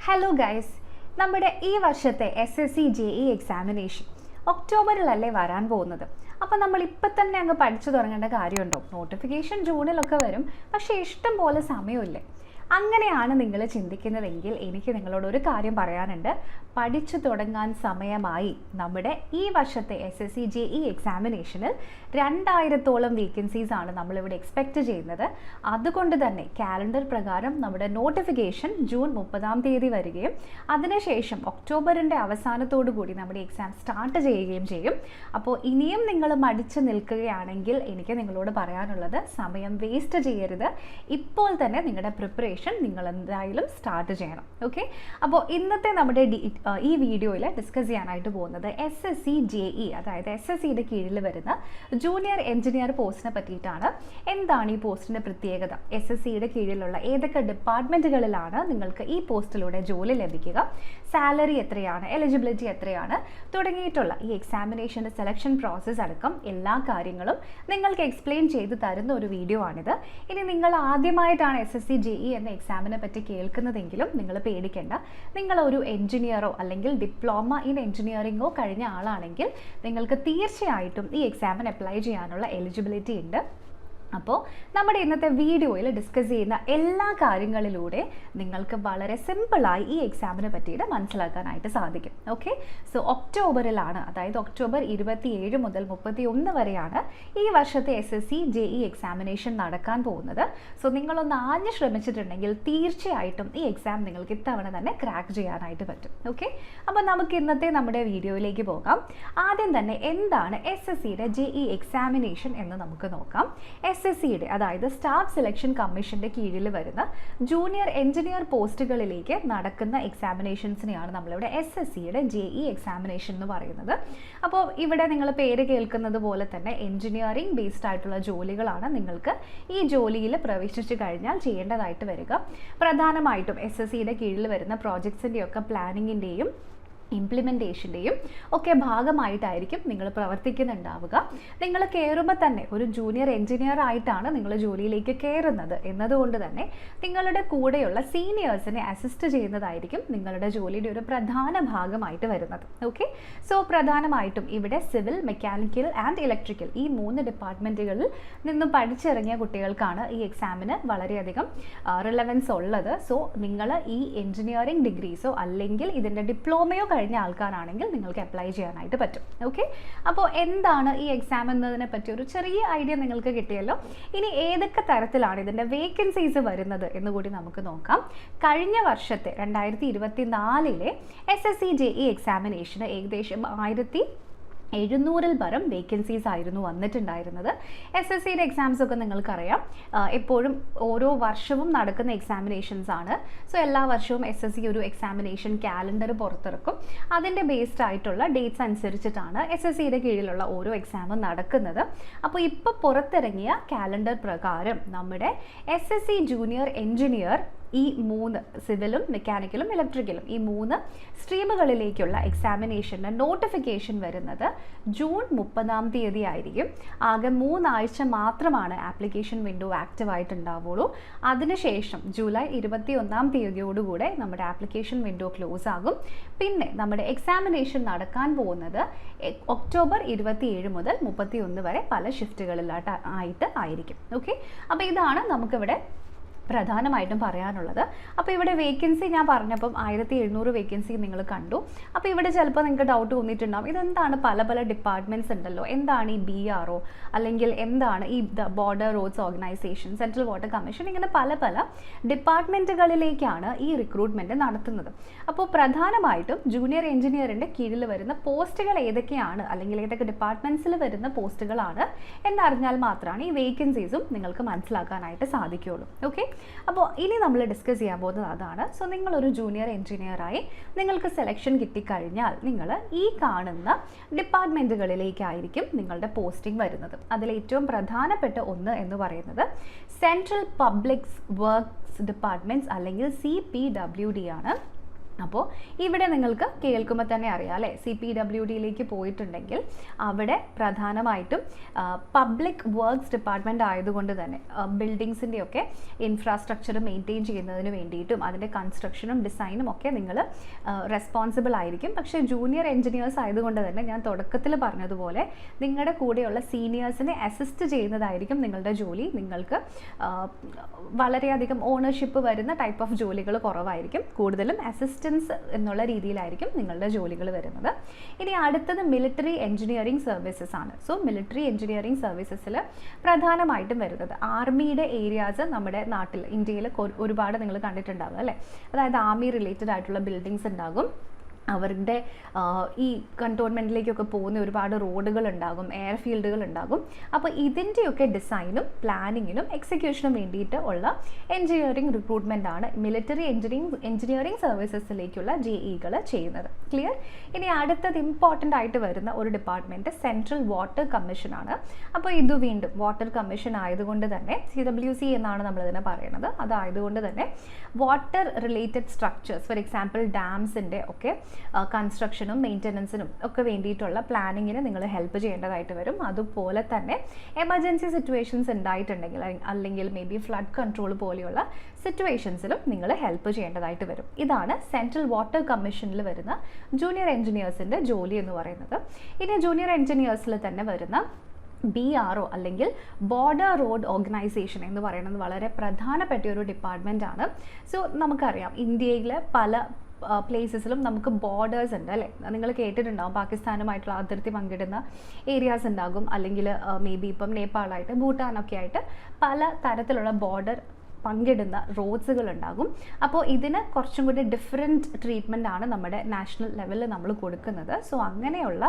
Hello guys, നമ്മുടെ ഈ വർഷത്തെ SSC JE എക്സാമിനേഷൻ ഒക്ടോബറിലല്ലേ വരാൻ പോകുന്നത്. അപ്പോൾ നമ്മൾ ഇപ്പം തന്നെ അങ്ങ് പഠിച്ചു തുടങ്ങേണ്ട കാര്യമുണ്ടോ? നോട്ടിഫിക്കേഷൻ ജൂണിലൊക്കെ വരും, പക്ഷേ ഇഷ്ടം പോലെ സമയമില്ലേ? അങ്ങനെയാണ് നിങ്ങൾ ചിന്തിക്കുന്നതെങ്കിൽ എനിക്ക് നിങ്ങളോട് ഒരു കാര്യം പറയാനുണ്ട്. പഠിച്ചു തുടങ്ങാൻ സമയമായി. നമ്മുടെ ഈ വർഷത്തെ SSC JE എക്സാമിനേഷനിൽ 2000-ഓളം വേക്കൻസീസ് ആണ് നമ്മളിവിടെ എക്സ്പെക്റ്റ് ചെയ്യുന്നത്. അതുകൊണ്ട് തന്നെ കാലണ്ടർ പ്രകാരം നമ്മുടെ നോട്ടിഫിക്കേഷൻ ജൂൺ 30-ാം തീയതി വരികയും അതിനുശേഷം ഒക്ടോബറിൻ്റെ അവസാനത്തോടു കൂടി നമ്മുടെ എക്സാം സ്റ്റാർട്ട് ചെയ്യുകയും ചെയ്യും. അപ്പോൾ ഇനിയും നിങ്ങൾ മടിച്ചു നിൽക്കുകയാണെങ്കിൽ എനിക്ക് നിങ്ങളോട് പറയാനുള്ളത്, സമയം വേസ്റ്റ് ചെയ്യരുത്. ഇപ്പോൾ തന്നെ നിങ്ങളുടെ പ്രിപ്പറേഷൻ നിങ്ങൾ എന്തായാലും സ്റ്റാർട്ട് ചെയ്യണം. ഓക്കെ, അപ്പോൾ ഇന്നത്തെ നമ്മുടെ ഈ വീഡിയോയിൽ ഡിസ്കസ് ചെയ്യാനായിട്ട് പോകുന്നത് SSC JE, അതായത് SSCയുടെ കീഴിൽ വരുന്ന ജൂനിയർ എഞ്ചിനീയർ പോസ്റ്റിനെ പറ്റിയിട്ടാണ്. എന്താണ് ഈ പോസ്റ്റിൻ്റെ പ്രത്യേകത? SSCയുടെ കീഴിലുള്ള ഏതൊക്കെ ഡിപ്പാർട്ട്മെൻറ്റുകളിലാണ് നിങ്ങൾക്ക് ഈ പോസ്റ്റിലൂടെ ജോലി ലഭിക്കുക, സാലറി എത്രയാണ്, എലിജിബിലിറ്റി എത്രയാണ് തുടങ്ങിയിട്ടുള്ള ഈ എക്സാമിനേഷൻ്റെ സെലക്ഷൻ പ്രോസസ്സ് അടക്കം എല്ലാ കാര്യങ്ങളും നിങ്ങൾക്ക് എക്സ്പ്ലെയിൻ ചെയ്ത് തരുന്ന ഒരു വീഡിയോ ആണിത്. ഇനി നിങ്ങൾ ആദ്യമായിട്ടാണ് SSC JE എന്ന എക്സാമിനെ പറ്റി കേൾക്കുന്നതെങ്കിലും നിങ്ങൾ പേടിക്കേണ്ട. നിങ്ങളൊരു എഞ്ചിനീയറോ അല്ലെങ്കിൽ ഡിപ്ലോമ ഇൻ എഞ്ചിനീയറിംഗോ കഴിഞ്ഞ ആളാണെങ്കിൽ നിങ്ങൾക്ക് തീർച്ചയായിട്ടും ഈ എക്സാമിന് അപ്ലൈ ചെയ്യാനുള്ള എലിജിബിലിറ്റി ഉണ്ട്. അപ്പോൾ നമ്മുടെ ഇന്നത്തെ വീഡിയോയിൽ ഡിസ്കസ് ചെയ്യുന്ന എല്ലാ കാര്യങ്ങളിലൂടെ നിങ്ങൾക്ക് വളരെ സിമ്പിളായി ഈ എക്സാമിനെ പറ്റിയിട്ട് മനസ്സിലാക്കാനായിട്ട് സാധിക്കും. ഓക്കെ, സോ ഒക്ടോബറിലാണ്, അതായത് ഒക്ടോബർ 27 മുതൽ 31 വരെയാണ് ഈ വർഷത്തെ SSC JE എക്സാമിനേഷൻ നടക്കാൻ പോകുന്നത്. സോ നിങ്ങളൊന്ന് ആഞ്ഞ് ശ്രമിച്ചിട്ടുണ്ടെങ്കിൽ തീർച്ചയായിട്ടും ഈ എക്സാം നിങ്ങൾക്ക് ഇത്തവണ തന്നെ ക്രാക്ക് ചെയ്യാനായിട്ട് പറ്റും. ഓക്കെ, അപ്പോൾ നമുക്ക് ഇന്നത്തെ നമ്മുടെ വീഡിയോയിലേക്ക് പോകാം. ആദ്യം തന്നെ എന്താണ് SSCയുടെ JE എക്സാമിനേഷൻ എന്ന് നമുക്ക് നോക്കാം. SSCയുടെ, അതായത് സ്റ്റാഫ് സെലക്ഷൻ കമ്മീഷന്റെ കീഴിൽ വരുന്ന ജൂനിയർ എഞ്ചിനീയർ പോസ്റ്റുകളിലേക്ക് നടക്കുന്ന എക്സാമിനേഷൻസിനെയാണ് നമ്മളിവിടെ SSCയുടെ JE എക്സാമിനേഷൻ എന്ന് പറയുന്നത്. അപ്പോൾ ഇവിടെ നിങ്ങൾ പേര് കേൾക്കുന്നത് പോലെ തന്നെ എഞ്ചിനീയറിംഗ് ബേസ്ഡ് ആയിട്ടുള്ള ജോലികളാണ് നിങ്ങൾക്ക് ഈ ജോലിയിൽ പ്രവേശിച്ചു കഴിഞ്ഞാൽ ചെയ്യേണ്ടതായിട്ട് വരിക. പ്രധാനമായിട്ടും SSCയുടെ കീഴിൽ വരുന്ന പ്രോജക്ട്സിൻ്റെയൊക്കെ പ്ലാനിങ്ങിൻ്റെയും ഇംപ്ലിമെൻറ്റേഷൻ്റെയും ഒക്കെ ഭാഗമായിട്ടായിരിക്കും നിങ്ങൾ പ്രവർത്തിക്കുന്നുണ്ടാവുക. നിങ്ങൾ കയറുമ്പോൾ തന്നെ ഒരു ജൂനിയർ എഞ്ചിനീയർ ആയിട്ടാണ് നിങ്ങൾ ജോലിയിലേക്ക് കയറുന്നത് എന്നതുകൊണ്ട് തന്നെ നിങ്ങളുടെ കൂടെയുള്ള സീനിയേഴ്സിനെ അസിസ്റ്റ് ചെയ്യുന്നതായിരിക്കും നിങ്ങളുടെ ജോലിയുടെ ഒരു പ്രധാന ഭാഗമായിട്ട് വരുന്നത്. ഓക്കെ, സോ പ്രധാനമായിട്ടും ഇവിടെ സിവിൽ, മെക്കാനിക്കൽ ആൻഡ് ഇലക്ട്രിക്കൽ ഈ 3 ഡിപ്പാർട്ട്മെൻറ്റുകളിൽ നിന്നും പഠിച്ചിറങ്ങിയ കുട്ടികൾക്കാണ് ഈ എക്സാമിന് വളരെയധികം റിലവൻസ് ഉള്ളത്. സോ നിങ്ങൾ ഈ എഞ്ചിനീയറിംഗ് ഡിഗ്രീസോ അല്ലെങ്കിൽ ഇതിൻ്റെ ഡിപ്ലോമയോ കഴിഞ്ഞ ആൾക്കാരാണെങ്കിൽ നിങ്ങൾക്ക് അപ്ലൈ ചെയ്യാനായിട്ട് പറ്റും. ഓക്കെ, അപ്പോൾ എന്താണ് ഈ എക്സാം എന്നതിനെ പറ്റി ഒരു ചെറിയ ഐഡിയ നിങ്ങൾക്ക് കിട്ടിയല്ലോ. ഇനി ഏതൊക്കെ തരത്തിലാണ് ഇതിൻ്റെ വേക്കൻസീസ് വരുന്നത് എന്നുകൂടി നമുക്ക് നോക്കാം. കഴിഞ്ഞ വർഷത്തെ 2024-ലെ SSC JE എക്സാമിനേഷന് ഏകദേശം 1700-ൽ പരം വേക്കൻസീസ് ആയിരുന്നു വന്നിട്ടുണ്ടായിരുന്നത്. SSCയുടെ എക്സാംസ് ഒക്കെ നിങ്ങൾക്കറിയാം, എപ്പോഴും ഓരോ വർഷവും നടക്കുന്ന എക്സാമിനേഷൻസ് ആണ്. സോ എല്ലാ വർഷവും SSC ഒരു എക്സാമിനേഷൻ കാലണ്ടർ പുറത്തിറക്കും. അതിൻ്റെ ബേസ്ഡ് ആയിട്ടുള്ള ഡേറ്റ്സ് അനുസരിച്ചിട്ടാണ് SSCയുടെ കീഴിലുള്ള ഓരോ എക്സാമും നടക്കുന്നത്. അപ്പോൾ ഇപ്പോൾ പുറത്തിറങ്ങിയ കാലണ്ടർ പ്രകാരം നമ്മുടെ SSC ജൂനിയർ എഞ്ചിനീയർ ഈ 3 സിവിലും മെക്കാനിക്കലും ഇലക്ട്രിക്കലും ഈ 3 സ്ട്രീമുകളിലേക്കുള്ള എക്സാമിനേഷൻ്റെ നോട്ടിഫിക്കേഷൻ വരുന്നത് ജൂൺ 30-ാം തീയതി ആയിരിക്കും. ആകെ 3 ആഴ്ച മാത്രമാണ് ആപ്ലിക്കേഷൻ വിൻഡോ ആക്റ്റീവ് ആയിട്ടുണ്ടാവുള്ളൂ. അതിനുശേഷം ജൂലൈ 21-ാം തീയതിയോടുകൂടെ നമ്മുടെ ആപ്ലിക്കേഷൻ വിൻഡോ ക്ലോസ് ആകും. പിന്നെ നമ്മുടെ എക്സാമിനേഷൻ നടക്കാൻ പോകുന്നത് ഒക്ടോബർ 27 മുതൽ 31 വരെ പല ഷിഫ്റ്റുകളിലായിട്ട് ആയിരിക്കും. ഓക്കെ, അപ്പോൾ ഇതാണ് നമുക്കിവിടെ പ്രധാനമായിട്ടും പറയാനുള്ളത്. അപ്പോൾ ഇവിടെ വേക്കൻസി ഞാൻ പറഞ്ഞപ്പം 1700 വേക്കൻസി നിങ്ങൾ കണ്ടു. അപ്പോൾ ഇവിടെ ചിലപ്പോൾ നിങ്ങൾക്ക് ഡൗട്ട് തോന്നിയിട്ടുണ്ടാകും, ഇതെന്താണ് പല ഡിപ്പാർട്ട്മെൻറ്റ്സ് ഉണ്ടല്ലോ, എന്താണ് ഈ BRO അല്ലെങ്കിൽ എന്താണ് ഈ border roads organisation, central water commission, ഇങ്ങനെ പല ഡിപ്പാർട്ട്മെൻറ്റുകളിലേക്കാണ് ഈ റിക്രൂട്ട്മെൻറ്റ് നടത്തുന്നത്. അപ്പോൾ പ്രധാനമായിട്ടും ജൂനിയർ എഞ്ചിനീയറിൻ്റെ കീഴിൽ വരുന്ന പോസ്റ്റുകൾ ഏതൊക്കെയാണ് അല്ലെങ്കിൽ ഏതൊക്കെ ഡിപ്പാർട്ട്മെൻറ്റ്സിൽ വരുന്ന പോസ്റ്റുകളാണ് എന്നറിഞ്ഞാൽ മാത്രമാണ് ഈ വേക്കൻസീസും നിങ്ങൾക്ക് മനസ്സിലാക്കാനായിട്ട് സാധിക്കുകയുള്ളൂ. ഓക്കെ, അപ്പോൾ ഇനി നമ്മൾ ഡിസ്കസ് ചെയ്യാൻ പോകുന്നത് അതാണ്. സോ നിങ്ങളൊരു ജൂനിയർ എഞ്ചിനീയറായി നിങ്ങൾക്ക് സെലക്ഷൻ കിട്ടിക്കഴിഞ്ഞാൽ നിങ്ങൾ ഈ കാണുന്ന ഡിപ്പാർട്ട്മെൻറ്റുകളിലേക്കായിരിക്കും നിങ്ങളുടെ പോസ്റ്റിംഗ് വരുന്നത്. അതിൽ ഏറ്റവും പ്രധാനപ്പെട്ട ഒന്ന് എന്ന് പറയുന്നത് സെൻട്രൽ പബ്ലിക് വർക്ക്സ് ഡിപ്പാർട്ട്മെൻറ്റ്സ് അല്ലെങ്കിൽ CPWD ആണ്. അപ്പോൾ ഇവിടെ നിങ്ങൾക്ക് കേൾക്കുമ്പോൾ തന്നെ അറിയാം അല്ലേ, CPWDയിലേക്ക് പോയിട്ടുണ്ടെങ്കിൽ അവിടെ പ്രധാനമായിട്ടും പബ്ലിക് വർക്ക്സ് ഡിപ്പാർട്ട്മെൻറ്റ് ആയതുകൊണ്ട് തന്നെ ബിൽഡിങ്സിൻ്റെയൊക്കെ ഇൻഫ്രാസ്ട്രക്ചർ മെയിൻറ്റെയിൻ ചെയ്യുന്നതിന് വേണ്ടിയിട്ടും അതിൻ്റെ കൺസ്ട്രക്ഷനും ഡിസൈനും ഒക്കെ നിങ്ങൾ റെസ്പോൺസിബിൾ ആയിരിക്കും. പക്ഷേ ജൂനിയർ എഞ്ചിനീയേഴ്സ് ആയതുകൊണ്ട് തന്നെ ഞാൻ തുടക്കത്തിൽ പറഞ്ഞതുപോലെ നിങ്ങളുടെ കൂടെയുള്ള സീനിയേഴ്സിനെ അസിസ്റ്റ് ചെയ്യുന്നതായിരിക്കും നിങ്ങളുടെ ജോലി. നിങ്ങൾക്ക് വളരെയധികം ഓണർഷിപ്പ് വരുന്ന ടൈപ്പ് ഓഫ് ജോലികൾ കുറവായിരിക്കും, കൂടുതലും അസിസ്റ്റൻസ് എന്നുള്ള രീതിയിലായിരിക്കും നിങ്ങളുടെ ജോലികൾ വരുന്നത്. ഇനി അടുത്തത് മിലിറ്ററി എഞ്ചിനീയറിംഗ് സർവീസസ് ആണ്. സോ മിലിറ്ററി എഞ്ചിനീയറിംഗ് സർവീസസിൽ പ്രധാനമായിട്ടും വരുന്നത് ആർമിയുടെ ഏരിയാസ് നമ്മുടെ നാട്ടിൽ ഇന്ത്യയിൽ ഒരുപാട് നിങ്ങൾ കണ്ടിട്ടുണ്ടാവും അല്ലേ. അതായത് ആർമി റിലേറ്റഡ് ആയിട്ടുള്ള ബിൽഡിങ്സ് ഉണ്ടാകും, അവരുടെ ഈ കണ്ടോൺമെൻറ്റിലേക്കൊക്കെ പോകുന്ന ഒരുപാട് റോഡുകൾ ഉണ്ടാകും, എയർഫീൽഡുകൾ ഉണ്ടാകും. അപ്പോൾ ഇതിൻ്റെയൊക്കെ ഡിസൈനും പ്ലാനിങ്ങിനും എക്സിക്യൂഷനും വേണ്ടിയിട്ട് ഉള്ള എഞ്ചിനീയറിംഗ് റിക്രൂട്ട്മെൻ്റ് ആണ് മിലിറ്ററി എഞ്ചിനീയറിംഗ് സർവീസസിലേക്കുള്ള JEകൾ ചെയ്യുന്നത്. ക്ലിയർ? ഇനി അടുത്തത് ഇമ്പോർട്ടൻ്റ് ആയിട്ട് വരുന്ന ഒരു ഡിപ്പാർട്ട്മെൻറ്റ് സെൻട്രൽ വാട്ടർ കമ്മീഷനാണ്. അപ്പോൾ ഇത് വീണ്ടും വാട്ടർ കമ്മീഷൻ ആയതുകൊണ്ട് തന്നെ CWC എന്നാണ് നമ്മളിതിനെ പറയുന്നത്. അതായതുകൊണ്ട് തന്നെ water related structures, for example ഡാംസിൻ്റെ ഒക്കെ കൺസ്ട്രക്ഷനും മെയിൻ്റനൻസിനും ഒക്കെ വേണ്ടിയിട്ടുള്ള പ്ലാനിങ്ങിന് നിങ്ങൾ ഹെൽപ്പ് ചെയ്യേണ്ടതായിട്ട് വരും. അതുപോലെ തന്നെ എമർജൻസി സിറ്റുവേഷൻസ് ഉണ്ടായിട്ടുണ്ടെങ്കിൽ അല്ലെങ്കിൽ മേ ബി ഫ്ലഡ് കൺട്രോൾ പോലെയുള്ള സിറ്റുവേഷൻസിലും നിങ്ങൾ ഹെൽപ്പ് ചെയ്യേണ്ടതായിട്ട് വരും. ഇതാണ് സെൻട്രൽ വാട്ടർ കമ്മീഷനിൽ വരുന്ന ജൂനിയർ എഞ്ചിനീയേഴ്സിൻ്റെ ജോലി എന്ന് പറയുന്നത്. ഇനി ജൂനിയർ എഞ്ചിനീയേഴ്സിൽ തന്നെ വരുന്ന BRO അല്ലെങ്കിൽ ബോർഡർ റോഡ് ഓർഗനൈസേഷൻ എന്ന് പറയുന്നത് വളരെ പ്രധാനപ്പെട്ട ഒരു ഡിപ്പാർട്ട്മെൻ്റ് ആണ്. സോ നമുക്കറിയാം ഇന്ത്യയിലെ പല പ്ലേസസിലും നമുക്ക് ബോർഡേഴ്സ് ഉണ്ട് അല്ലേ. നിങ്ങൾ കേട്ടിട്ടുണ്ടാവും പാകിസ്ഥാനുമായിട്ടുള്ള അതിർത്തി പങ്കിടുന്ന ഏരിയാസ് ഉണ്ടാകും, അല്ലെങ്കിൽ മേ ബി ഇപ്പം നേപ്പാളായിട്ട് ഭൂട്ടാനൊക്കെ ആയിട്ട് പല തരത്തിലുള്ള ബോർഡർ പങ്കിടുന്ന റോഡ്സുകൾ ഉണ്ടാകും. അപ്പോൾ ഇതിന് കുറച്ചും കൂടി ഡിഫറെൻറ്റ് ട്രീറ്റ്മെൻ്റ് ആണ് നമ്മുടെ നാഷണൽ ലെവലിൽ നമ്മൾ കൊടുക്കുന്നത്. സോ അങ്ങനെയുള്ള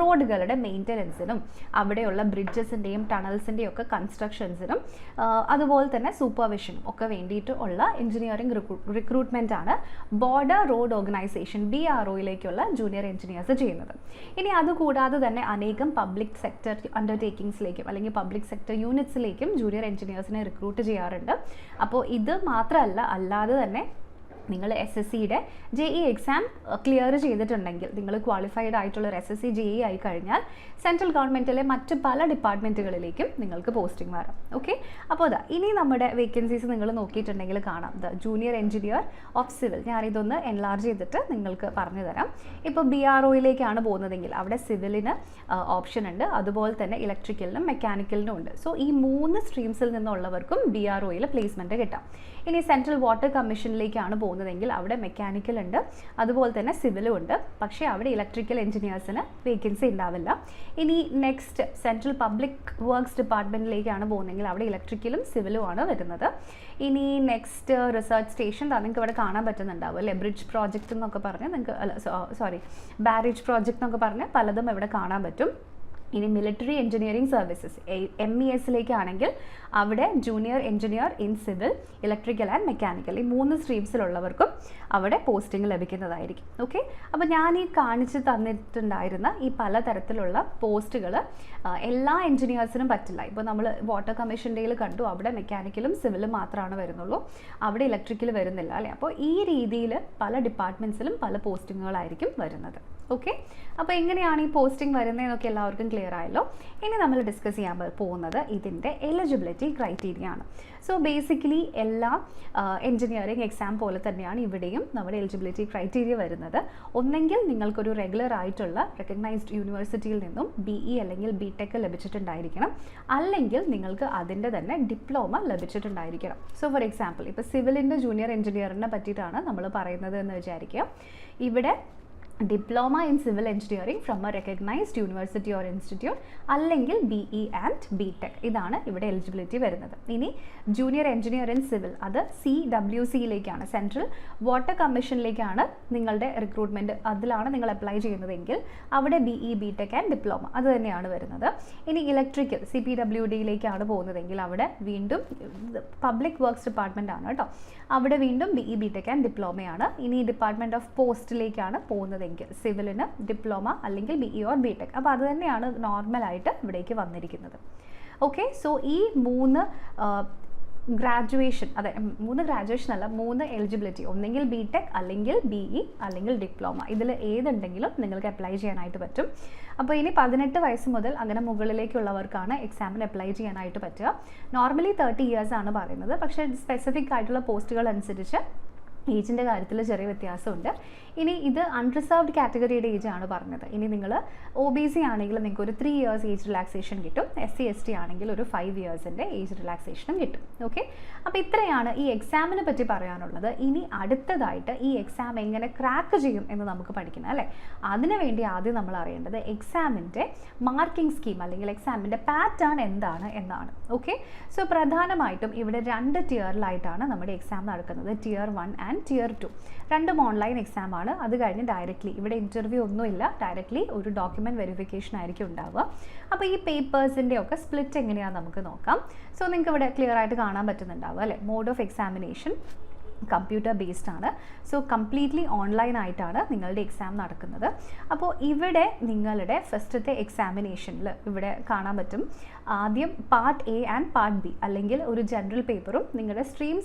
റോഡുകളുടെ മെയിൻ്റനൻസിനും അവിടെയുള്ള ബ്രിഡ്ജസിൻ്റെയും ടണൽസിൻ്റെയും ഒക്കെ കൺസ്ട്രക്ഷൻസിനും അതുപോലെ തന്നെ സൂപ്പർവിഷനും ഒക്കെ വേണ്ടിയിട്ട് ഉള്ള എഞ്ചിനീയറിംഗ് റിക്രൂട്ട്മെൻ്റ് ആണ് ബോർഡർ റോഡ് ഓർഗനൈസേഷൻ BROയിലേക്കുള്ള ജൂനിയർ എഞ്ചിനീയേഴ്സ് ചെയ്യുന്നത്. ഇനി അതുകൂടാതെ തന്നെ അനേകം പബ്ലിക് സെക്ടർ അണ്ടർടേക്കിങ്സിലേക്കും അല്ലെങ്കിൽ പബ്ലിക് സെക്ടർ യൂണിറ്റ്സിലേക്കും ജൂനിയർ എഞ്ചിനീയേഴ്സിനെ റിക്രൂട്ട് ചെയ്യാറുണ്ട്. അപ്പോൾ ഇത് മാത്രമല്ല, അല്ലാതെ തന്നെ നിങ്ങൾ SSCയുടെ JE എക്സാം ക്ലിയർ ചെയ്തിട്ടുണ്ടെങ്കിൽ, നിങ്ങൾ ക്വാളിഫൈഡ് ആയിട്ടുള്ള ഒരു SSC JE ആയി കഴിഞ്ഞാൽ സെൻട്രൽ ഗവൺമെൻറ്റിലെ മറ്റ് പല ഡിപ്പാർട്ട്മെൻറ്റുകളിലേക്കും നിങ്ങൾക്ക് പോസ്റ്റിംഗ് വരാം. ഓക്കെ, അപ്പോൾ അതാ ഇനി നമ്മുടെ വേക്കൻസീസ് നിങ്ങൾ നോക്കിയിട്ടുണ്ടെങ്കിൽ കാണാം. ജൂനിയർ എഞ്ചിനീയർ ഓഫ് സിവിൽ, ഞാനിതൊന്ന് എൻലാർജ് ചെയ്തിട്ട് നിങ്ങൾക്ക് പറഞ്ഞു തരാം. ഇപ്പോൾ BROയിലേക്കാണ് പോകുന്നതെങ്കിൽ അവിടെ സിവിലിന് ഓപ്ഷൻ ഉണ്ട്, അതുപോലെ തന്നെ ഇലക്ട്രിക്കലിനും മെക്കാനിക്കലിനും ഉണ്ട്. സോ ഈ 3 സ്ട്രീംസിൽ നിന്നുള്ളവർക്കും BROയിൽ പ്ലേസ്മെൻറ്റ് കിട്ടാം. ഇനി സെൻട്രൽ വാട്ടർ കമ്മീഷനിലേക്കാണ് പോകുന്നതെങ്കിൽ അവിടെ മെക്കാനിക്കൽ ഉണ്ട്, അതുപോലെ തന്നെ സിവിലും ഉണ്ട്. പക്ഷേ അവിടെ ഇലക്ട്രിക്കൽ എഞ്ചിനീയേഴ്സിന് വേക്കൻസി ഉണ്ടാവില്ല. ഇനി നെക്സ്റ്റ് സെൻട്രൽ പബ്ലിക് വർക്ക്സ് ഡിപ്പാർട്ട്മെൻറ്റിലേക്കാണ് പോകുന്നതെങ്കിൽ അവിടെ ഇലക്ട്രിക്കലും സിവിലും ആണ് വരുന്നത്. ഇനി നെക്സ്റ്റ് റിസർച്ച് സ്റ്റേഷൻ നിങ്ങൾക്ക് ഇവിടെ കാണാൻ പറ്റുന്നുണ്ടാവും അല്ലേ. ബ്രിഡ്ജ് പ്രോജക്റ്റ് എന്നൊക്കെ പറഞ്ഞ് നിങ്ങൾക്ക് ബാരേജ് പ്രോജക്റ്റ് എന്നൊക്കെ പറഞ്ഞ് പലതും ഇവിടെ കാണാൻ പറ്റും. ഇനി മിലിറ്ററി എഞ്ചിനീയറിംഗ് സർവീസസ് MESലേക്കാണെങ്കിൽ അവിടെ junior engineer in civil, electrical and mechanical, ഈ 3 സ്ട്രീംസിലുള്ളവർക്കും അവിടെ പോസ്റ്റിംഗ് ലഭിക്കുന്നതായിരിക്കും. ഓക്കെ, അപ്പോൾ ഞാൻ ഈ കാണിച്ച് തന്നിട്ടുണ്ടായിരുന്ന ഈ പലതരത്തിലുള്ള പോസ്റ്റുകൾ എല്ലാ എഞ്ചിനീയേഴ്സിനും പറ്റില്ല. ഇപ്പോൾ നമ്മൾ വാട്ടർ കമ്മീഷൻ്റെയിൽ കണ്ടു, അവിടെ മെക്കാനിക്കലും സിവിലും മാത്രമാണ് വരുന്നുള്ളൂ, അവിടെ ഇലക്ട്രിക്കൽ വരുന്നില്ല അല്ലേ. അപ്പോൾ ഈ രീതിയിൽ പല ഡിപ്പാർട്ട്മെൻറ്റ്സിലും പല പോസ്റ്റിങ്ങുകളായിരിക്കും വരുന്നത്. ഓക്കെ, അപ്പോൾ എങ്ങനെയാണ് ഈ പോസ്റ്റിംഗ് വരുന്നതെന്നൊക്കെ എല്ലാവർക്കും ക്ലിയർ ആയല്ലോ. ഇനി നമ്മൾ ഡിസ്കസ് ചെയ്യാൻ പോകുന്നത് ഇതിൻ്റെ എലിജിബിലിറ്റി ക്രൈറ്റീരിയ ആണ്. സോ ബേസിക്കലി എല്ലാ എഞ്ചിനീയറിംഗ് എക്സാം പോലെ തന്നെയാണ് ഇവിടെയും നമ്മുടെ എലിജിബിലിറ്റി ക്രൈറ്റീരിയ വരുന്നത്. ഒന്നെങ്കിൽ നിങ്ങൾക്കൊരു റെഗുലർ ആയിട്ടുള്ള റെക്കഗ്നൈസ്ഡ് യൂണിവേഴ്സിറ്റിയിൽ നിന്നും BE അല്ലെങ്കിൽ BTech ലഭിച്ചിട്ടുണ്ടായിരിക്കണം, അല്ലെങ്കിൽ നിങ്ങൾക്ക് അതിൻ്റെ തന്നെ ഡിപ്ലോമ ലഭിച്ചിട്ടുണ്ടായിരിക്കണം. സോ ഫോർ എക്സാമ്പിൾ ഇപ്പോൾ സിവിലിൻ്റെ ജൂനിയർ എഞ്ചിനീയറിനെ പറ്റിയിട്ടാണ് നമ്മൾ പറയുന്നത് എന്ന് വിചാരിക്കുക. ഇവിടെ diploma in civil engineering from A recognised university or institute, അല്ലെങ്കിൽ BE ആൻഡ് BTech, ഇതാണ് ഇവിടെ എലിജിബിലിറ്റി വരുന്നത്. ഇനി ജൂനിയർ എഞ്ചിനീയർ ഇൻ സിവിൽ അത് CWCയിലേക്കാണ്, സെൻട്രൽ വാട്ടർ കമ്മീഷനിലേക്കാണ് നിങ്ങളുടെ റിക്രൂട്ട്മെൻറ്റ്, അതിലാണ് നിങ്ങൾ അപ്ലൈ ചെയ്യുന്നതെങ്കിൽ അവിടെ BE BTech ആൻഡ് ഡിപ്ലോമ അത് തന്നെയാണ് വരുന്നത്. ഇനി ഇലക്ട്രിക്കൽ CPWDയിലേക്കാണ് പോകുന്നതെങ്കിൽ അവിടെ വീണ്ടും പബ്ലിക് വർക്ക്സ് ഡിപ്പാർട്ട്മെൻ്റ് ആണ് കേട്ടോ, അവിടെ വീണ്ടും BE BTech ആൻഡ് ഡിപ്ലോമയാണ്. ഇനി ഡിപ്പാർട്ട്മെൻറ്റ് ഓഫ് പോസ്റ്റിലേക്കാണ് പോകുന്നതെങ്കിൽ സിവിലിന് ഡിപ്ലോമ അല്ലെങ്കിൽ BE ഓർ BTech, അപ്പോൾ അത് തന്നെയാണ് നോർമലായിട്ട് ഇവിടേക്ക് വന്നിരിക്കുന്നത്. ഓക്കെ, സോ ഈ 3 ഗ്രാജുവേഷൻ, അതെ 3 ഗ്രാജുവേഷൻ അല്ല 3 എലിജിബിലിറ്റി, ഒന്നെങ്കിൽ BTech അല്ലെങ്കിൽ BE അല്ലെങ്കിൽ ഡിപ്ലോമ, ഇതിൽ ഏതുണ്ടെങ്കിലും നിങ്ങൾക്ക് അപ്ലൈ ചെയ്യാനായിട്ട് പറ്റും. അപ്പോൾ ഇനി 18 വയസ്സ് മുതൽ അങ്ങനെ മുകളിലേക്കുള്ളവർക്കാണ് എക്സാമിന് അപ്ലൈ ചെയ്യാനായിട്ട് പറ്റുക. നോർമലി 30 ഇയേഴ്സ് ആണ് പറയുന്നത്, പക്ഷേ സ്പെസിഫിക് ആയിട്ടുള്ള പോസ്റ്റുകൾ അനുസരിച്ച് ഏജിൻ്റെ കാര്യത്തിൽ ചെറിയ വ്യത്യാസമുണ്ട്. ഇനി ഇത് അൺറിസർവ്ഡ് കാറ്റഗറിയുടെ ഏജാണ് പറഞ്ഞത്. ഇനി നിങ്ങൾ OBC ആണെങ്കിൽ നിങ്ങൾക്ക് ഒരു 3 ഇയേഴ്സ് ഏജ് റിലാക്സേഷൻ കിട്ടും, SC/ST ആണെങ്കിൽ ഒരു 5 ഇയേഴ്സിൻ്റെ ഏജ് റിലാക്സേഷനും കിട്ടും. ഓക്കെ, അപ്പോൾ ഇത്രയാണ് ഈ എക്സാമിനെ പറ്റി പറയാനുള്ളത്. ഇനി അടുത്തതായിട്ട് ഈ എക്സാം എങ്ങനെ ക്രാക്ക് ചെയ്യും എന്ന് നമുക്ക് പഠിക്കണം അല്ലേ. അതിനുവേണ്ടി ആദ്യം നമ്മൾ അറിയേണ്ടത് എക്സാമിൻ്റെ മാർക്കിംഗ് സ്കീം അല്ലെങ്കിൽ എക്സാമിൻ്റെ പാറ്റേൺ എന്താണ് എന്നാണ്. ഓക്കെ, സോ പ്രധാനമായിട്ടും ഇവിടെ 2 ടിയറിലായിട്ടാണ് നമ്മുടെ എക്സാം നടക്കുന്നത്, Tier 1 ആൻഡ് Tier 2. രണ്ടും ഓൺലൈൻ എക്സാം ആണ്. അത് കഴിഞ്ഞ് ഡയറക്റ്റ്ലി ഇവിടെ ഇൻ്റർവ്യൂ ഒന്നുമില്ല, ഡയറക്റ്റ്ലി ഒരു ഡോക്യുമെൻറ്റ് വെരിഫിക്കേഷൻ ആയിരിക്കും ഉണ്ടാവുക. അപ്പോൾ ഈ പേപ്പേഴ്സിൻ്റെ ഒക്കെ സ്പ്ലിറ്റ് എങ്ങനെയാണെന്ന് നമുക്ക് നോക്കാം. സോ നിങ്ങൾക്ക് ഇവിടെ ക്ലിയർ ആയിട്ട് കാണാൻ പറ്റുന്നുണ്ടാവുക അല്ലേ. Mode of examination computer based ആണ്. സോ കംപ്ലീറ്റ്ലി ഓൺലൈൻ ആയിട്ടാണ് നിങ്ങളുടെ എക്സാം നടക്കുന്നത്. അപ്പോൾ ഇവിടെ നിങ്ങളുടെ ഫസ്റ്റത്തെ എക്സാമിനേഷനിൽ ഇവിടെ കാണാൻ പറ്റും ആദ്യം part A and part B, അല്ലെങ്കിൽ ഒരു ജനറൽ പേപ്പറും നിങ്ങളുടെ സ്ട്രീം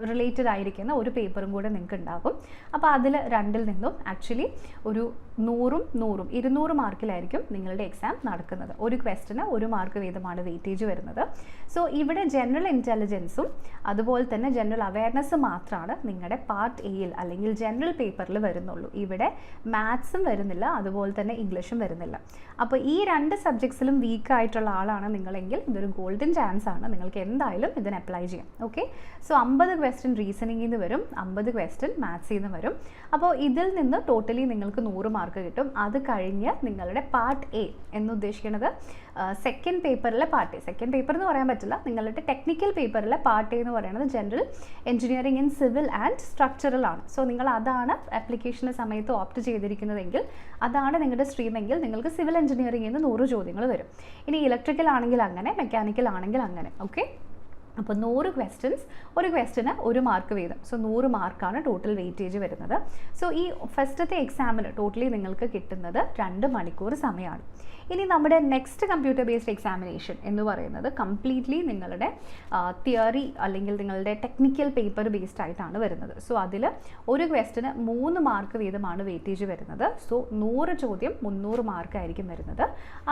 റിലേറ്റഡ് ആയിരിക്കുന്ന ഒരു പേപ്പറും കൂടെ നിങ്ങൾക്ക് ഉണ്ടാകും. അപ്പോൾ അതിൽ രണ്ടിൽ നിന്നും ആക്ച്വലി ഒരു 100ഉം 100ഉം 200 മാർക്കിലായിരിക്കും നിങ്ങളുടെ എക്സാം നടക്കുന്നത്. ഒരു ക്വസ്റ്റിന് 1 മാർക്ക് വീതമാണ് വെയിറ്റേജ് വരുന്നത്. സോ ഇവിടെ ജനറൽ ഇൻ്റലിജൻസും അതുപോലെ തന്നെ ജനറൽ അവയർനെസ് മാത്രമാണ് നിങ്ങളുടെ പാർട്ട് എയിൽ അല്ലെങ്കിൽ ജനറൽ പേപ്പറിൽ വരുന്നുള്ളൂ. ഇവിടെ മാത്സും വരുന്നില്ല, അതുപോലെ തന്നെ ഇംഗ്ലീഷും വരുന്നില്ല. അപ്പോൾ ഈ 2 സബ്ജക്ട്സിലും വീക്ക് ആയിട്ടുള്ള ആളാണ് നിങ്ങളെങ്കിൽ ഇതൊരു ഗോൾഡൻ ചാൻസ് ആണ്, നിങ്ങൾക്ക് എന്തായാലും ഇതിന് അപ്ലൈ ചെയ്യാം. ഓക്കെ, സോ 50 ക്വസ്റ്റ്യൻ റീസണിങ്ങിൽ നിന്ന് വരും, 50 ക്വസ്റ്റ്യൻ മാത്സിൽ നിന്ന് വരും. അപ്പോൾ ഇതിൽ നിന്ന് ടോട്ടലി നിങ്ങൾക്ക് 100 മാർക്ക് കിട്ടും. അത് കഴിഞ്ഞ് നിങ്ങളുടെ പാർട്ട് A എന്ന് ഉദ്ദേശിക്കുന്നത് സെക്കൻഡ് പേപ്പറിലെ പാർട്ട് A. സെക്കൻഡ് പേപ്പർ എന്ന് പറയാൻ പറ്റില്ല, നിങ്ങളുടെ ടെക്നിക്കൽ പേപ്പറിലെ പാർട്ട് A എന്ന് പറയുന്നത് general engineering in civil and structural ആണ്. സോ നിങ്ങൾ അതാണ് ആപ്ലിക്കേഷൻ്റെ സമയത്ത് ഓപ്റ്റ് ചെയ്തിരിക്കുന്നതെങ്കിൽ, അതാണ് നിങ്ങളുടെ സ്ട്രീമെങ്കിൽ നിങ്ങൾക്ക് സിവിൽ എഞ്ചിനീയറിംഗിൽ നിന്ന് 100 ചോദ്യങ്ങൾ വരും. ഇനി ഇലക്ട്രിക്കൽ ആണെങ്കിൽ അങ്ങനെ, മെക്കാനിക്കൽ ആണെങ്കിൽ അങ്ങനെ. ഓക്കെ, അപ്പോൾ 100 ക്വസ്റ്റ്യൻസ്, ഒരു ക്വസ്റ്റിന് 1 മാർക്ക് വീതം. സോ 100 മാർക്കാണ് ടോട്ടൽ വെയിറ്റേജ് വരുന്നത്. സോ ഈ ഫസ്റ്റത്തെ എക്സാമിന് ടോട്ടലി നിങ്ങൾക്ക് കിട്ടുന്നത് 2 മണിക്കൂർ സമയമാണ്. ഇനി നമ്മുടെ നെക്സ്റ്റ് കമ്പ്യൂട്ടർ ബേസ്ഡ് എക്സാമിനേഷൻ എന്ന് പറയുന്നത് കംപ്ലീറ്റ്ലി നിങ്ങളുടെ തിയറി അല്ലെങ്കിൽ നിങ്ങളുടെ ടെക്നിക്കൽ പേപ്പർ ബേസ്ഡ് ആയിട്ടാണ് വരുന്നത്. സോ അതിൽ ഒരു ക്വസ്റ്റിന് 3 മാർക്ക് വീതമാണ് വെയിറ്റേജ് വരുന്നത്. സോ 100 ചോദ്യം 300 മാർക്ക് ആയിരിക്കും വരുന്നത്.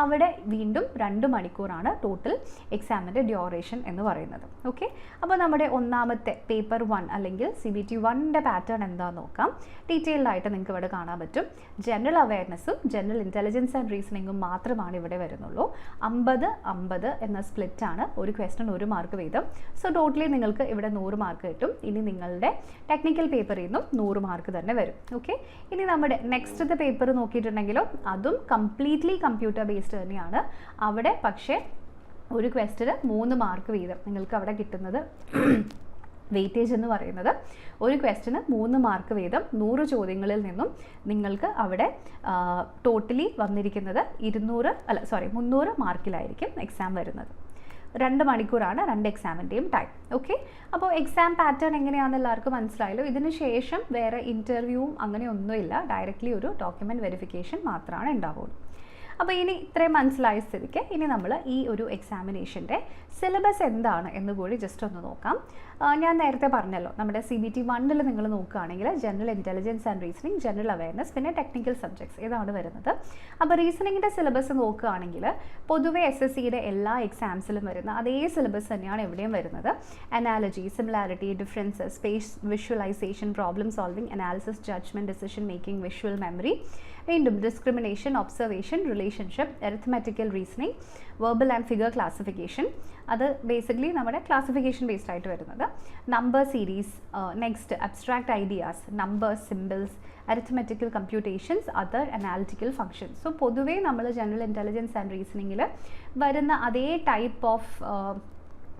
അവിടെ വീണ്ടും 2 മണിക്കൂറാണ് ടോട്ടൽ എക്സാമിൻ്റെ ഡ്യൂറേഷൻ എന്ന് പറയുന്നത്. ഓക്കെ, അപ്പോൾ നമ്മുടെ ഒന്നാമത്തെ പേപ്പർ 1 അല്ലെങ്കിൽ CBT 1ൻ്റെ പാറ്റേൺ എന്താണെന്ന് നോക്കാം. ഡീറ്റെയിൽഡ് ആയിട്ട് നിങ്ങൾക്ക് ഇവിടെ കാണാൻ പറ്റും. ജനറൽ അവയർനെസ്സും ജനറൽ ഇൻ്റലിജൻസ് ആൻഡ് റീസണിങ്ങും മാത്രമാണ് ഇവിടെ വരുന്നുള്ളൂ. 50-50 എന്ന സ്പ്ലിറ്റാണ്, ഒരു ക്വസ്റ്റ്യൻ 1 മാർക്ക് വീതം. സോ ടോട്ടലി നിങ്ങൾക്ക് ഇവിടെ 100 മാർക്ക് കിട്ടും. ഇനി നിങ്ങളുടെ ടെക്നിക്കൽ പേപ്പറിൽ നിന്നും 100 മാർക്ക് തന്നെ വരും. ഓക്കെ, ഇനി നമ്മുടെ നെക്സ്റ്റത്തെ പേപ്പർ നോക്കിയിട്ടുണ്ടെങ്കിലോ അതും കംപ്ലീറ്റ്ലി കമ്പ്യൂട്ടർ ബേസ്ഡ് തന്നെയാണ്. അവിടെ പക്ഷേ ഒരു ക്വസ്റ്റിന് 3 മാർക്ക് വീതം നിങ്ങൾക്ക് അവിടെ കിട്ടുന്നത് വെയിറ്റേജ് എന്ന് പറയുന്നത് ഒരു ക്വസ്റ്റിന് 3 മാർക്ക് വീതം 100 ചോദ്യങ്ങളിൽ നിന്നും നിങ്ങൾക്ക് അവിടെ ടോട്ടലി വന്നിരിക്കുന്നത് 300 മാർക്കിലായിരിക്കും എക്സാം വരുന്നത്. 2 മണിക്കൂറാണ് 2 എക്സാമിൻ്റെയും ടൈം. ഓക്കെ, അപ്പോൾ എക്സാം പാറ്റേൺ എങ്ങനെയാണെന്ന് എല്ലാവർക്കും മനസ്സിലായല്ലോ. ഇതിന് ശേഷം വേറെ ഇൻ്റർവ്യൂവും അങ്ങനെയൊന്നുമില്ല, ഡയറക്റ്റ്ലി ഒരു ഡോക്യുമെൻറ്റ് വെരിഫിക്കേഷൻ മാത്രമാണ് ഉണ്ടാവുള്ളൂ. അപ്പോൾ ഇനി ഇത്രയും മനസ്സിലായ സ്ഥിതിക്ക് ഇനി നമ്മൾ ഈ ഒരു എക്സാമിനേഷൻ്റെ സിലബസ് എന്താണ് എന്ന് കൂടി ജസ്റ്റ് ഒന്ന് നോക്കാം. ഞാൻ നേരത്തെ പറഞ്ഞല്ലോ, നമ്മുടെ CBT 1ൽ നിങ്ങൾ നോക്കുകയാണെങ്കിൽ general intelligence and reasoning, general awareness, പിന്നെ ടെക്നിക്കൽ സബ്ജക്ട്സ് ഇതാണ് വരുന്നത്. അപ്പോൾ റീസണിങ്ങിൻ്റെ സിലബസ് നോക്കുകയാണെങ്കിൽ പൊതുവെ SSCയുടെ എല്ലാ എക്സാംസിലും വരുന്ന അതേ സിലബസ് തന്നെയാണ് എവിടെയും വരുന്നത്. Analogy, similarity, differences, space visualisation, problem solving, analysis, judgement, decision making, visual memory, വീണ്ടും discrimination, observation, relationship, arithmetical reasoning, verbal and figure classification, അത് ബേസിക്കലി നമ്മുടെ ക്ലാസിഫിക്കേഷൻ ബേസ്ഡ് ആയിട്ട് വരുന്നത്. Number series, next abstract ideas, numbers, symbols, arithmetical computations, other analytical functions. So പൊതുവേ നമ്മൾ general intelligence and റീസണിങ്ങിൽ വരുന്ന അതേ type of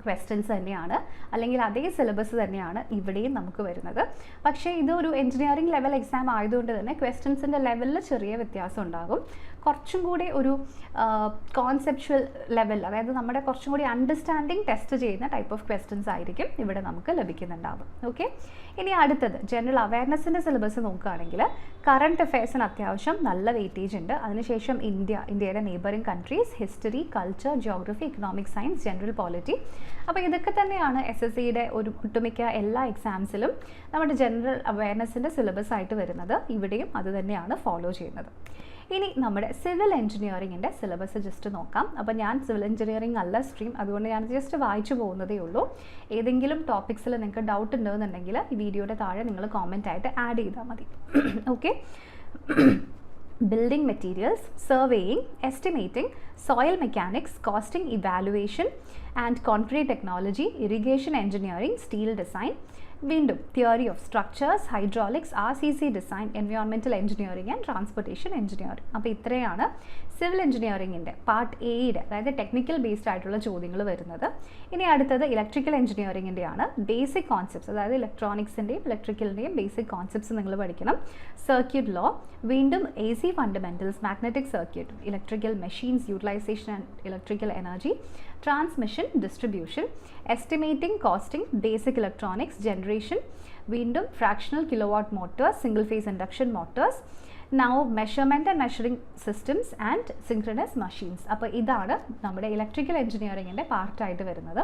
questions തന്നെയാണ്, അല്ലെങ്കിൽ അതേ സിലബസ് തന്നെയാണ് ഇവിടെയും നമുക്ക് വരുന്നത്. പക്ഷേ ഇതൊരു എഞ്ചിനീയറിംഗ് ലെവൽ എക്സാം ആയതുകൊണ്ട് തന്നെ ക്വസ്റ്റ്യൻസിൻ്റെ ലെവലിൽ ചെറിയ വ്യത്യാസം ഉണ്ടാകും. കുറച്ചും കൂടി ഒരു കോൺസെപ്ച്വൽ ലെവൽ, അതായത് നമ്മുടെ കുറച്ചും കൂടി അണ്ടർസ്റ്റാൻഡിങ് ടെസ്റ്റ് ചെയ്യുന്ന ടൈപ്പ് ഓഫ് ക്വസ്റ്റ്യൻസ് ആയിരിക്കും ഇവിടെ നമുക്ക് ലഭിക്കുന്നുണ്ടാകും. ഓക്കെ, ഇനി അടുത്തത് ജനറൽ അവയർനെസ്സിൻ്റെ സിലബസ് നോക്കുകയാണെങ്കിൽ കറണ്ട് അഫെയർസിന് അത്യാവശ്യം നല്ല വെയിറ്റേജ് ഉണ്ട്. അതിനുശേഷം ഇന്ത്യയുടെ neighbouring countries, history, culture, geography, economic science, general polity, അപ്പോൾ ഇതൊക്കെ തന്നെയാണ് SSCയുടെ ഒരു ഒട്ടുമിക്ക എല്ലാ എക്സാംസിലും നമ്മുടെ ജനറൽ അവയർനെസ്സിൻ്റെ സിലബസ് ആയിട്ട് വരുന്നത്. ഇവിടെയും അത് തന്നെയാണ് ഫോളോ ചെയ്യുന്നത്. ഇനി നമ്മുടെ സിവിൽ എഞ്ചിനീയറിങ്ങിൻ്റെ സിലബസ് ജസ്റ്റ് നോക്കാം. അപ്പോൾ ഞാൻ സിവിൽ എഞ്ചിനീയറിംഗ് അല്ല സ്ട്രീം, അതുകൊണ്ട് ഞാൻ ജസ്റ്റ് വായിച്ചു പോകുന്നതേ ഉള്ളൂ. ഏതെങ്കിലും ടോപ്പിക്സിൽ നിങ്ങൾക്ക് ഡൗട്ട് ഉണ്ടെന്നുണ്ടെങ്കിൽ ഈ വീഡിയോയുടെ താഴെ നിങ്ങൾ കോമെൻ്റ് ആയിട്ട് ആഡ് ചെയ്താൽ മതി. Okay. Building materials, surveying, estimating, soil mechanics, costing, evaluation and concrete technology, irrigation engineering, steel design, വീണ്ടും theory of structures, hydraulics, RCC design, environmental engineering and transportation engineering. അപ്പോൾ ഇത്രയാണ് സിവിൽ എഞ്ചിനീയറിംഗിൻ്റെ പാർട്ട് എയുടെ, അതായത് ടെക്നിക്കൽ ബേസ്ഡ് ആയിട്ടുള്ള ചോദ്യങ്ങൾ വരുന്നത്. ഇനി അടുത്തത് ഇലക്ട്രിക്കൽ എഞ്ചിനീയറിംഗിൻ്റെയാണ്. ബേസിക് കോൺസെപ്റ്റ്സ്, അതായത് ഇലക്ട്രോണിക്സിൻ്റെയും ഇലക്ട്രിക്കലിൻ്റെയും ബേസിക് കോൺസെപ്റ്റ്സ് നിങ്ങൾ പഠിക്കണം. സർക്യൂട്ട് ലോ, വീണ്ടും AC fundamentals, magnetic circuit, electrical machines, utilisation and electrical energy, transmission, distribution, estimating, costing, basic electronics, generation, വീണ്ടും fractional kilowatt motors, single phase induction motors, now measurement and measuring systems and synchronous machines. അപ്പോൾ ഇതാണ് നമ്മുടെ electrical എഞ്ചിനീയറിംഗിൻ്റെ പാർട്ടായിട്ട് വരുന്നത്.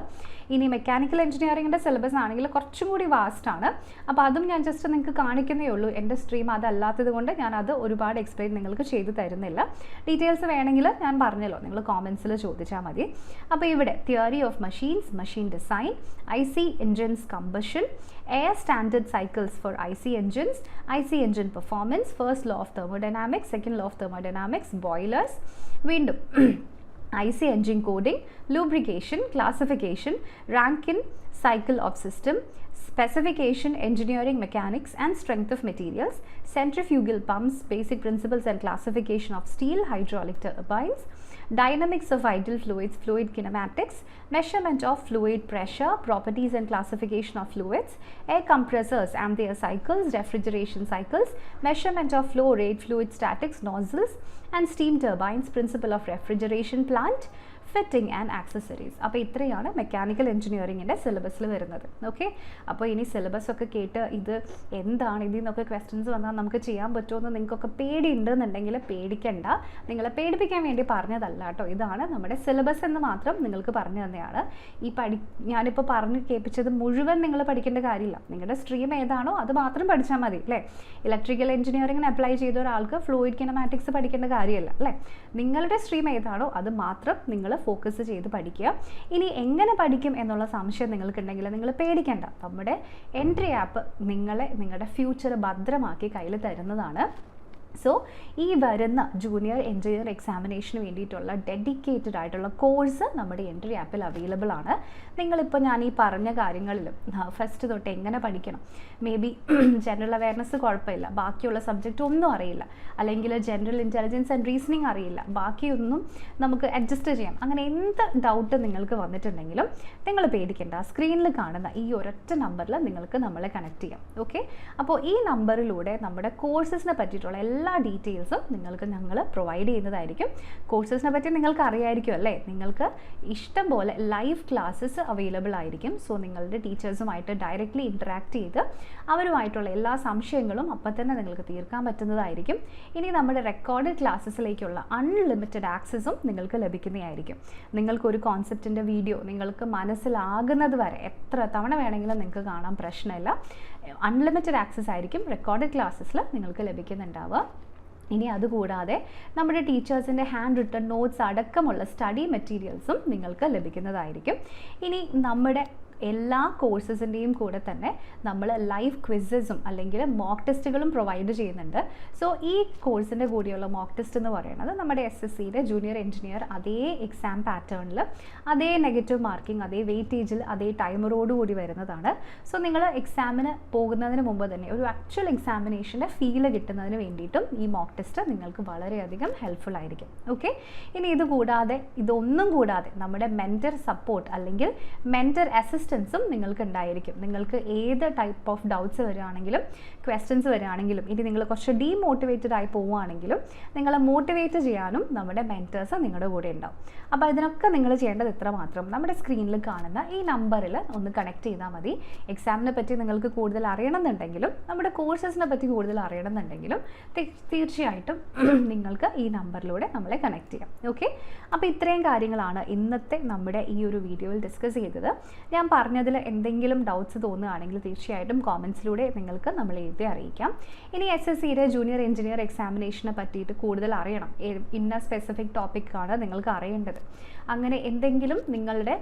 ഇനി mechanical എഞ്ചിനീയറിംഗിൻ്റെ syllabus ആണെങ്കിൽ കുറച്ചും കൂടി വാസ്റ്റാണ്. അപ്പോൾ അതും ഞാൻ ജസ്റ്റ് നിങ്ങൾക്ക് കാണിക്കുന്നേ ഉള്ളൂ. എൻ്റെ സ്ട്രീം അതല്ലാത്തത് കൊണ്ട് ഞാൻ അത് ഒരുപാട് എക്സ്പ്ലെയിൻ നിങ്ങൾക്ക് ചെയ്തു തരുന്നില്ല. ഡീറ്റെയിൽസ് വേണമെങ്കിൽ ഞാൻ പറഞ്ഞല്ലോ, നിങ്ങൾ കോമെൻറ്റ്സിൽ ചോദിച്ചാൽ മതി. അപ്പോൾ ഇവിടെ theory of machines, machine design, IC engines combustion, air standard cycles for IC engines, IC engine performance, first law of thermodynamics, second law of thermodynamics, boilers, വീണ്ടും IC engine coding, lubrication, classification, Rankine cycle of system, specification, engineering, mechanics and strength of materials, centrifugal pumps, basic principles and classification of steel, hydraulic turbines, dynamics of ideal fluids, fluid kinematics, measurement of fluid pressure, properties and classification of fluids, air compressors and their cycles, refrigeration cycles, measurement of flow rate, fluid statics, nozzles and steam turbines, principle of refrigeration plant, fitting and accessories. അപ്പോൾ ഇത്രയാണ് mechanical എഞ്ചിനീയറിംഗിൻ്റെ സിലബസിൽ വരുന്നത്. Okay. അപ്പോൾ ഇനി syllabus ഒക്കെ കേട്ട് ഇത് എന്താണ്, ഇതിൽ നിന്നൊക്കെ ക്വസ്റ്റ്യൻസ് വന്നാൽ നമുക്ക് ചെയ്യാൻ പറ്റുമെന്ന് നിങ്ങൾക്കൊക്കെ പേടി ഉണ്ടെന്നുണ്ടെങ്കിൽ പേടിക്കണ്ട. നിങ്ങളെ പേടിപ്പിക്കാൻ വേണ്ടി പറഞ്ഞതല്ല കേട്ടോ. ഇതാണ് നമ്മുടെ സിലബസ് എന്ന് മാത്രം നിങ്ങൾക്ക് പറഞ്ഞു തന്നെയാണ്. ഞാനിപ്പോൾ പറഞ്ഞ് കേൾപ്പിച്ചത് മുഴുവൻ നിങ്ങൾ പഠിക്കേണ്ട കാര്യമില്ല. നിങ്ങളുടെ സ്ട്രീം ഏതാണോ അത് മാത്രം പഠിച്ചാൽ മതി അല്ലേ. ഇലക്ട്രിക്കൽ എഞ്ചിനീയറിംഗിന് അപ്ലൈ ചെയ്ത ഒരാൾക്ക് ഫ്ലൂയിഡ് കിനമാറ്റിക്സ് പഠിക്കേണ്ട കാര്യമല്ല അല്ലേ. നിങ്ങളുടെ സ്ട്രീം ഏതാണോ അത് മാത്രം നിങ്ങൾ ഫോക്കസ് ചെയ്ത് പഠിക്കുക. ഇനി എങ്ങനെ പഠിക്കും എന്നുള്ള സംശയം നിങ്ങൾക്കുണ്ടെങ്കിൽ നിങ്ങൾ പേടിക്കേണ്ട. നമ്മുടെ എൻട്രി ആപ്പ് നിങ്ങളുടെ ഫ്യൂച്ചർ ഭദ്രമാക്കി കയ്യിൽ തരുന്നതാണ്. സോ ഈ വരുന്ന ജൂനിയർ എഞ്ചിനീയർ എക്സാമിനേഷന് വേണ്ടിയിട്ടുള്ള ഡെഡിക്കേറ്റഡ് ആയിട്ടുള്ള കോഴ്സ് നമ്മുടെ എൻട്രി ആപ്പിൽ അവൈലബിൾ ആണ്. നിങ്ങളിപ്പോൾ ഞാൻ ഈ പറഞ്ഞ കാര്യങ്ങളിൽ ഫസ്റ്റ് തൊട്ട് എങ്ങനെ പഠിക്കണം, മേ ബി ജനറൽ അവയർനെസ് കുഴപ്പമില്ല, ബാക്കിയുള്ള സബ്ജക്റ്റ് ഒന്നും അറിയില്ല, അല്ലെങ്കിൽ ജനറൽ ഇൻ്റലിജൻസ് ആൻഡ് റീസണിങ് അറിയില്ല, ബാക്കിയൊന്നും നമുക്ക് അഡ്ജസ്റ്റ് ചെയ്യാം, അങ്ങനെ എന്ത് ഡൗട്ട് നിങ്ങൾക്ക് വന്നിട്ടുണ്ടെങ്കിലും നിങ്ങൾ പേടിക്കേണ്ട. സ്ക്രീനിൽ കാണുന്ന ഈ ഒരൊറ്റ നമ്പറിൽ നിങ്ങൾക്ക് നമ്മളെ കണക്ട് ചെയ്യാം. ഓക്കെ. അപ്പോൾ ഈ നമ്പറിലൂടെ നമ്മുടെ കോഴ്സസിനെ പറ്റിയിട്ടുള്ള എല്ലാ ഡീറ്റെയിൽസും നിങ്ങൾക്ക് ഞങ്ങൾ പ്രൊവൈഡ് ചെയ്യുന്നതായിരിക്കും. കോഴ്സസിനെ പറ്റി നിങ്ങൾക്ക് അറിയായിരിക്കും അല്ലേ. നിങ്ങൾക്ക് ഇഷ്ടം പോലെ ലൈവ് ക്ലാസ്സസ് അവൈലബിൾ ആയിരിക്കും. സോ നിങ്ങളുടെ ടീച്ചേഴ്സുമായിട്ട് ഡയറക്റ്റ്ലി ഇൻറ്ററാക്ട് ചെയ്ത് അവരുമായിട്ടുള്ള എല്ലാ സംശയങ്ങളും അപ്പം തന്നെ നിങ്ങൾക്ക് തീർക്കാൻ പറ്റുന്നതായിരിക്കും. ഇനി നമ്മുടെ റെക്കോർഡഡ് ക്ലാസ്സസിലേക്കുള്ള അൺലിമിറ്റഡ് ആക്സസും നിങ്ങൾക്ക് ലഭിക്കുന്നതായിരിക്കും. നിങ്ങൾക്കൊരു കോൺസെപ്റ്റിൻ്റെ വീഡിയോ നിങ്ങൾക്ക് മനസ്സിലാകുന്നത് വരെ എത്ര തവണ വേണമെങ്കിലും നിങ്ങൾക്ക് കാണാൻ പ്രശ്നമില്ല. അൺലിമിറ്റഡ് ആക്സസ് ആയിരിക്കും റെക്കോർഡഡ് ക്ലാസ്സസിൽ നിങ്ങൾക്ക് ലഭിക്കുന്നുണ്ടാവുക. ഇനി അതുകൂടാതെ നമ്മുടെ ടീച്ചേഴ്സിൻ്റെ ഹാൻഡ് റിട്ടൺ നോട്ട്സ് അടക്കമുള്ള സ്റ്റഡി മെറ്റീരിയൽസും നിങ്ങൾക്ക് ലഭിക്കുന്നതായിരിക്കും. ഇനി നമ്മുടെ എല്ലാ കോഴ്സസിൻ്റെയും കൂടെ തന്നെ നമ്മൾ ലൈവ് ക്വിസസും അല്ലെങ്കിൽ മോക്ക് ടെസ്റ്റുകളും പ്രൊവൈഡ് ചെയ്യുന്നുണ്ട്. സോ ഈ കോഴ്സിൻ്റെ കൂടിയുള്ള മോക്ക് ടെസ്റ്റ് എന്ന് പറയുന്നത് നമ്മുടെ SSCയുടെ ജൂനിയർ എഞ്ചിനീയർ അതേ എക്സാം പാറ്റേണിൽ അതേ നെഗറ്റീവ് മാർക്കിംഗ്, അതേ വെയിറ്റേജിൽ, അതേ ടൈമറോടുകൂടി വരുന്നതാണ്. സോ നിങ്ങൾ എക്സാമിന് പോകുന്നതിന് മുമ്പ് തന്നെ ഒരു ആക്ച്വൽ എക്സാമിനേഷൻ്റെ ഫീല് കിട്ടുന്നതിന് വേണ്ടിയിട്ടും ഈ മോക്ക് ടെസ്റ്റ് നിങ്ങൾക്ക് വളരെയധികം ഹെൽപ്ഫുൾ ആയിരിക്കും. ഓക്കെ. ഇനി ഇതൊന്നും കൂടാതെ നമ്മുടെ മെൻറ്റർ സപ്പോർട്ട് അല്ലെങ്കിൽ മെൻറ്റർ അസിസ്റ്റൻസ് അസിസ്റ്റൻസും നിങ്ങൾക്ക് ഉണ്ടായിരിക്കും. നിങ്ങൾക്ക് ഏത് ടൈപ്പ് ഓഫ് ഡൗട്ട്സ് വരികയാണെങ്കിലും ക്വസ്റ്റ്യൻസ് വരികയാണെങ്കിലും ഇനി നിങ്ങൾ കുറച്ച് ഡീമോട്ടിവേറ്റഡ് ആയി പോവുകയാണെങ്കിലും നിങ്ങളെ മോട്ടിവേറ്റ് ചെയ്യാനും നമ്മുടെ മെൻറ്റേഴ്സ് നിങ്ങളുടെ കൂടെ ഉണ്ടാവും. അപ്പോൾ ഇതിനൊക്കെ നിങ്ങൾ ചെയ്യേണ്ടത് ഇത്ര മാത്രം, നമ്മുടെ സ്ക്രീനിൽ കാണുന്ന ഈ നമ്പറിൽ ഒന്ന് കണക്ട് ചെയ്താൽ മതി. എക്സാമിനെ പറ്റി നിങ്ങൾക്ക് കൂടുതൽ അറിയണമെന്നുണ്ടെങ്കിലും നമ്മുടെ കോഴ്സസിനെ പറ്റി കൂടുതൽ അറിയണമെന്നുണ്ടെങ്കിലും തീർച്ചയായിട്ടും നിങ്ങൾക്ക് ഈ നമ്പറിലൂടെ നമ്മളെ കണക്ട് ചെയ്യാം. ഓക്കെ, അപ്പോൾ ഇത്രയും കാര്യങ്ങളാണ് ഇന്നത്തെ നമ്മുടെ ഈ ഒരു വീഡിയോയിൽ ഡിസ്കസ് ചെയ്തത്. ഞാൻ പറഞ്ഞതിൽ എന്തെങ്കിലും ഡൗട്ട്സ് തോന്നുകയാണെങ്കിൽ തീർച്ചയായിട്ടും കോമൻസിലൂടെ നിങ്ങൾക്ക് നമ്മൾ എഴുതി അറിയിക്കാം. ഇനി SSCയുടെ ജൂനിയർ എഞ്ചിനീയർ എക്സാമിനേഷനെ പറ്റിയിട്ട് കൂടുതൽ അറിയണം, ഇന്ന സ്പെസിഫിക് ടോപ്പിക്കാണ് നിങ്ങൾക്ക് അറിയേണ്ടത്, അങ്ങനെ എന്തെങ്കിലും നിങ്ങളുടെ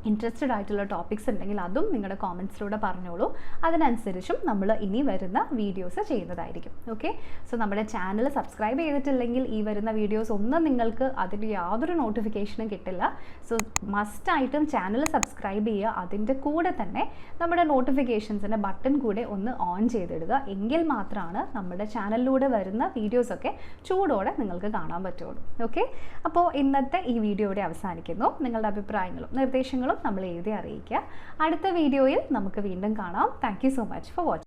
ഇൻട്രസ്റ്റഡ് ആയിട്ടുള്ള ടോപ്പിക്സ് ഉണ്ടെങ്കിൽ അതും നിങ്ങളുടെ കോമൻസിലൂടെ പറഞ്ഞോളൂ. അതിനനുസരിച്ചും നമ്മൾ ഇനി വരുന്ന വീഡിയോസ് ചെയ്യുന്നതായിരിക്കും. ഓക്കെ, സോ നമ്മുടെ ചാനൽ സബ്സ്ക്രൈബ് ചെയ്തിട്ടില്ലെങ്കിൽ ഈ വരുന്ന വീഡിയോസ് ഒന്നും നിങ്ങൾക്ക് അതിൻ്റെ യാതൊരു നോട്ടിഫിക്കേഷനും കിട്ടില്ല. സോ മസ്റ്റായിട്ടും ചാനൽ സബ്സ്ക്രൈബ് ചെയ്യുക. അതിൻ്റെ കൂടെ തന്നെ നമ്മുടെ നോട്ടിഫിക്കേഷൻസിൻ്റെ ബട്ടൺ കൂടെ ഒന്ന് ഓൺ ചെയ്തിടുക. എങ്കിൽ മാത്രമാണ് നമ്മുടെ ചാനലിലൂടെ വരുന്ന വീഡിയോസൊക്കെ ചൂടോടെ നിങ്ങൾക്ക് കാണാൻ പറ്റുള്ളൂ. ഓക്കെ, അപ്പോൾ ഇന്നത്തെ ഈ വീഡിയോ ഇവിടെ അവസാനിക്കുന്നു. നിങ്ങളുടെ അഭിപ്രായങ്ങളും നിർദ്ദേശങ്ങളും നമ്മൾ എഴുതി അറിയിക്കുക. അടുത്ത വീഡിയോയിൽ നമുക്ക് വീണ്ടും കാണാം. Thank you so much for watching.